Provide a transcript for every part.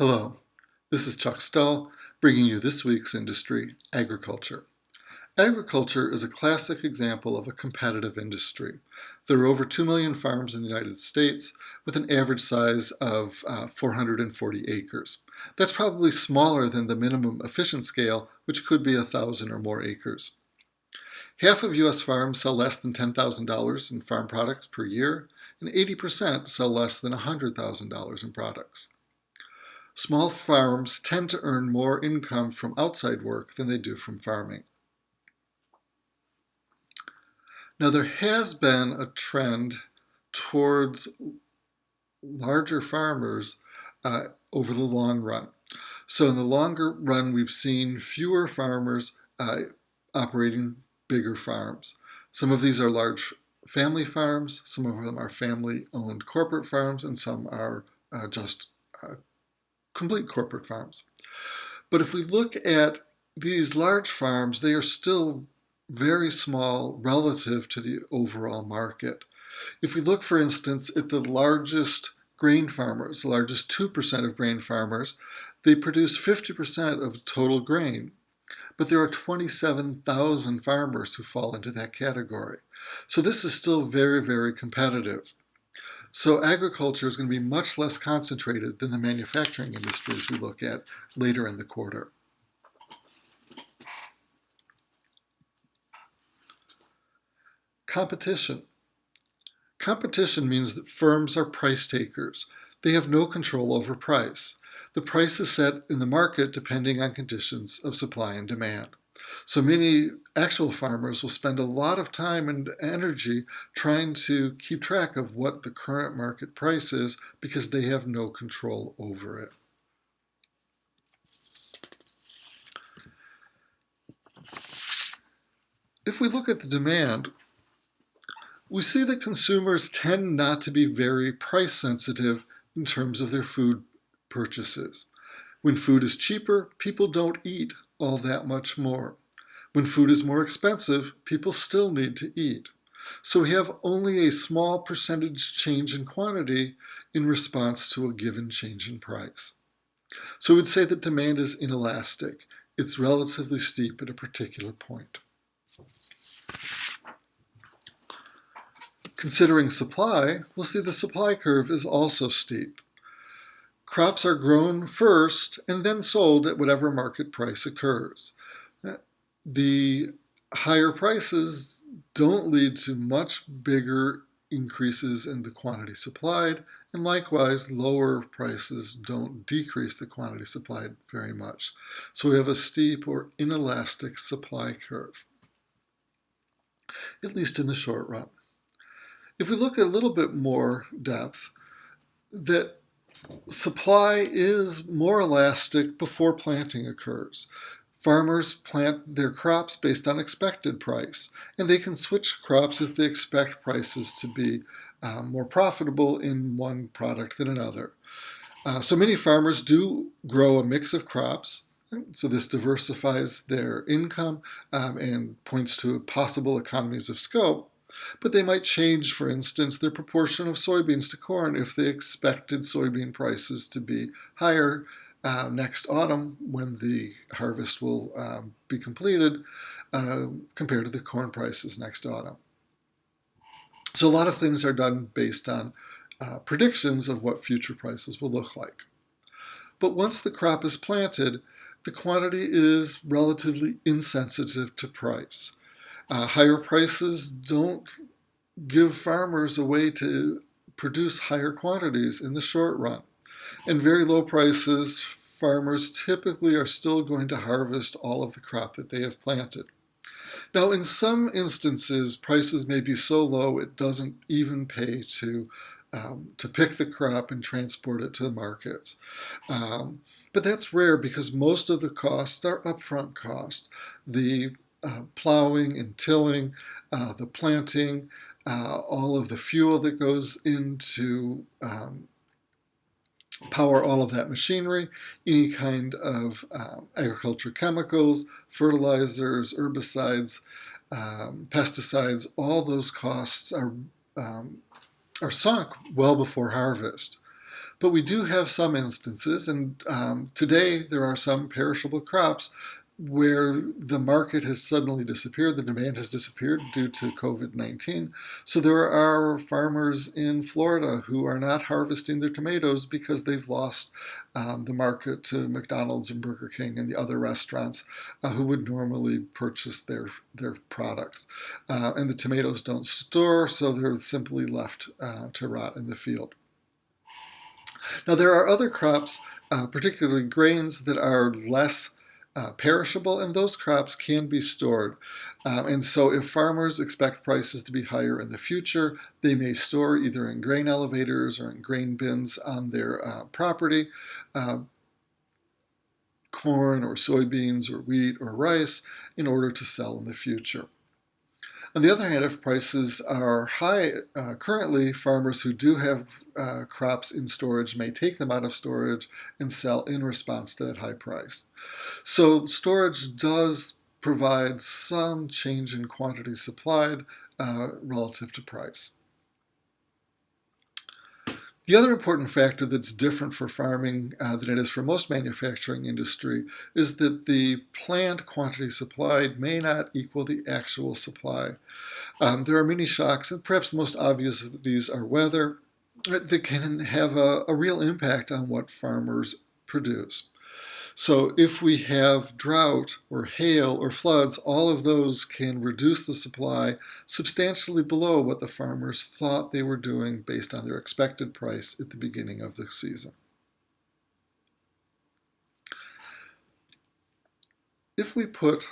Hello, this is Chuck Stull, bringing you this week's industry, agriculture. Agriculture is a classic example of a competitive industry. There are over 2 million farms in the United States with an average size of 440 acres. That's probably smaller than the minimum efficient scale, which could be 1,000 or more acres. Half of U.S. farms sell less than $10,000 in farm products per year, and 80% sell less than $100,000 in products. Small farms tend to earn more income from outside work than they do from farming. Now, there has been a trend towards larger farmers over the long run. So in the longer run, we've seen fewer farmers operating bigger farms. Some of these are large family farms, some of them are family-owned corporate farms, and some are just complete corporate farms. But if we look at these large farms, they are still very small relative to the overall market. If we look, for instance, at the largest grain farmers, the largest 2% of grain farmers, they produce 50% of total grain. But there are 27,000 farmers who fall into that category. So this is still very, very competitive. So agriculture is going to be much less concentrated than the manufacturing industries we look at later in the quarter. Competition. Competition means that firms are price takers. They have no control over price. The price is set in the market depending on conditions of supply and demand. So many actual farmers will spend a lot of time and energy trying to keep track of what the current market price is because they have no control over it. If we look at the demand, we see that consumers tend not to be very price sensitive in terms of their food purchases. When food is cheaper, people don't eat all that much more. When food is more expensive, people still need to eat. So we have only a small percentage change in quantity in response to a given change in price. So we'd say that demand is inelastic. It's relatively steep at a particular point. Considering supply, we'll see the supply curve is also steep. Crops are grown first and then sold at whatever market price occurs. The higher prices don't lead to much bigger increases in the quantity supplied, and likewise, lower prices don't decrease the quantity supplied very much. So we have a steep or inelastic supply curve, at least in the short run. If we look at a little bit more depth, that supply is more elastic before planting occurs. Farmers plant their crops based on expected price, and they can switch crops if they expect prices to be more profitable in one product than another. So many farmers do grow a mix of crops, so this diversifies their income and points to possible economies of scope. But they might change, for instance, their proportion of soybeans to corn if they expected soybean prices to be higher next autumn when the harvest will be completed compared to the corn prices next autumn. So a lot of things are done based on predictions of what future prices will look like. But once the crop is planted, the quantity is relatively insensitive to price. Higher prices don't give farmers a way to produce higher quantities in the short run. And very low prices, farmers typically are still going to harvest all of the crop that they have planted. Now, in some instances, prices may be so low it doesn't even pay to pick the crop and transport it to the markets. But that's rare because most of the costs are upfront costs. The plowing and tilling, the planting, all of the fuel that goes into power all of that machinery, any kind of agriculture chemicals, fertilizers, herbicides, pesticides, all those costs are sunk well before harvest. But we do have some instances, and today there are some perishable crops where the market has suddenly disappeared, the demand has disappeared due to COVID-19. So there are farmers in Florida who are not harvesting their tomatoes because they've lost the market to McDonald's and Burger King and the other restaurants who would normally purchase their products. And the tomatoes don't store, so they're simply left to rot in the field. Now, there are other crops, particularly grains, that are less perishable, and those crops can be stored. And so if farmers expect prices to be higher in the future, they may store either in grain elevators or in grain bins on their property corn or soybeans or wheat or rice in order to sell in the future. On the other hand, if prices are high currently, farmers who do have crops in storage may take them out of storage and sell in response to that high price. So storage does provide some change in quantity supplied relative to price. The other important factor that's different for farming than it is for most manufacturing industry is that the planned quantity supplied may not equal the actual supply. There are many shocks, and perhaps the most obvious of these are weather, that can have a real impact on what farmers produce. So if we have drought or hail or floods, all of those can reduce the supply substantially below what the farmers thought they were doing based on their expected price at the beginning of the season. If we put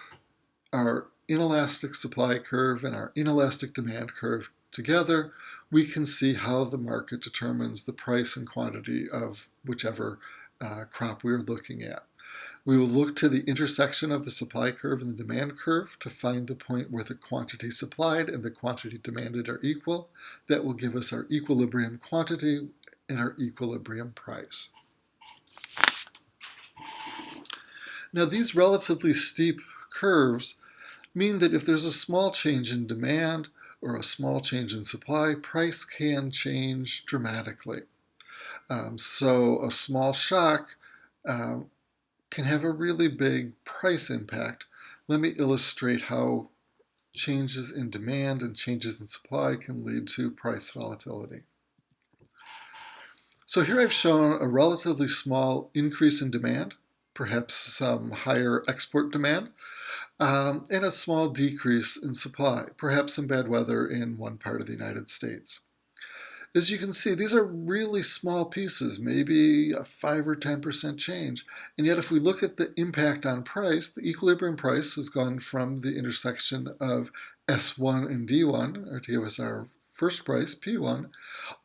our inelastic supply curve and our inelastic demand curve together, we can see how the market determines the price and quantity of whichever crop we're looking at. We will look to the intersection of the supply curve and the demand curve to find the point where the quantity supplied and the quantity demanded are equal. That will give us our equilibrium quantity and our equilibrium price. Now, these relatively steep curves mean that if there's a small change in demand or a small change in supply, price can change dramatically. So a small shock can have a really big price impact. Let me illustrate how changes in demand and changes in supply can lead to price volatility. So here I've shown a relatively small increase in demand, perhaps some higher export demand, and a small decrease in supply, perhaps some bad weather in one part of the United States. As you can see, these are really small pieces, maybe a 5 or 10% change. And yet if we look at the impact on price, the equilibrium price has gone from the intersection of S1 and D1, or to give us our first price, P1,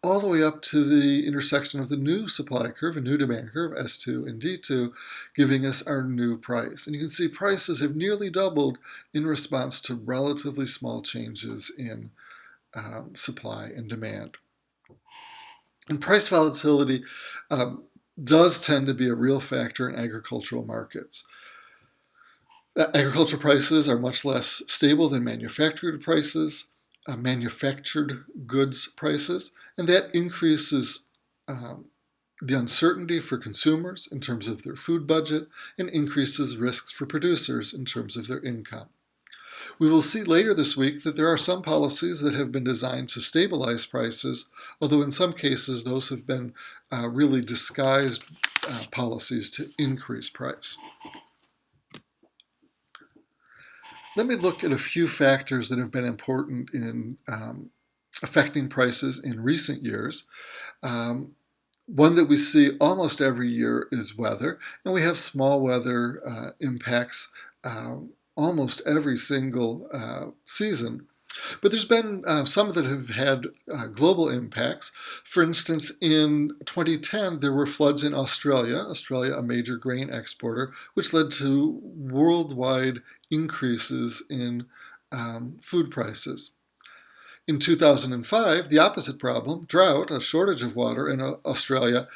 all the way up to the intersection of the new supply curve, a new demand curve, S2 and D2, giving us our new price. And you can see prices have nearly doubled in response to relatively small changes in supply and demand. And price volatility does tend to be a real factor in agricultural markets. Agricultural prices are much less stable than manufactured prices, manufactured goods prices, and that increases the uncertainty for consumers in terms of their food budget and increases risks for producers in terms of their income. We will see later this week that there are some policies that have been designed to stabilize prices, although in some cases those have been really disguised policies to increase price. Let me look at a few factors that have been important in affecting prices in recent years. One that we see almost every year is weather, and we have small weather impacts almost every single season. But there's been some that have had global impacts. For instance, in 2010, there were floods in Australia, a major grain exporter, which led to worldwide increases in food prices. In 2005, the opposite problem, drought, a shortage of water in Australia,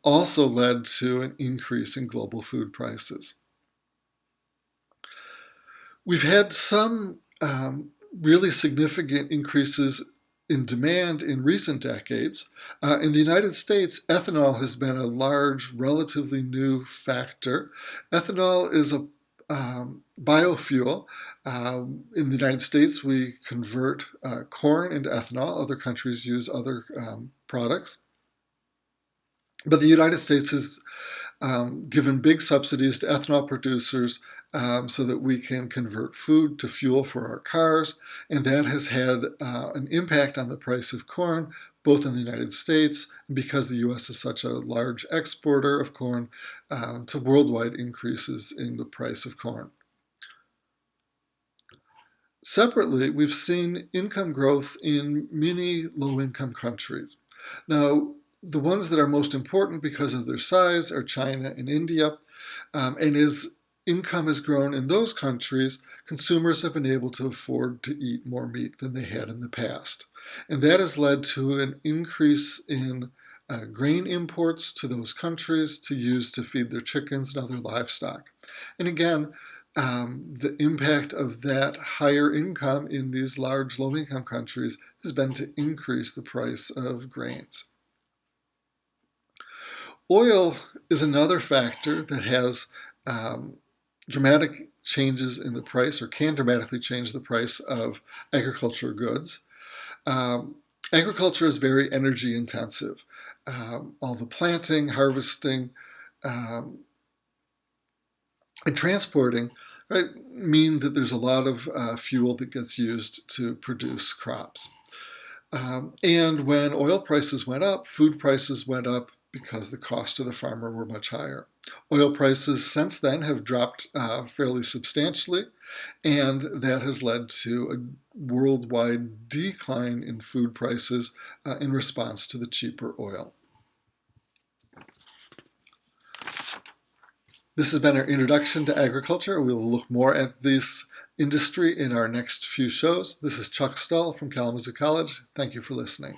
also led to an increase in global food prices. We've had some really significant increases in demand in recent decades. In the United States, ethanol has been a large, relatively new factor. Ethanol is a biofuel. In the United States, we convert corn into ethanol. Other countries use other products. But the United States has given big subsidies to ethanol producers so that we can convert food to fuel for our cars. And that has had an impact on the price of corn, both in the United States, because the U.S. is such a large exporter of corn, to worldwide increases in the price of corn. Separately, we've seen income growth in many low-income countries. Now, the ones that are most important because of their size are China and India. And as income has grown in those countries, consumers have been able to afford to eat more meat than they had in the past. And that has led to an increase in grain imports to those countries to use to feed their chickens and other livestock. And again, the impact of that higher income in these large low-income countries has been to increase the price of grains. Oil is another factor that has dramatic changes in the price, or can dramatically change the price of agricultural goods. Agriculture is very energy intensive. All the planting, harvesting, and transporting, right, mean that there's a lot of fuel that gets used to produce crops. And when oil prices went up, food prices went up because the cost to the farmer were much higher. Oil prices since then have dropped fairly substantially, and that has led to a worldwide decline in food prices in response to the cheaper oil. This has been our introduction to agriculture. We will look more at this industry in our next few shows. This is Chuck Stull from Kalamazoo College. Thank you for listening.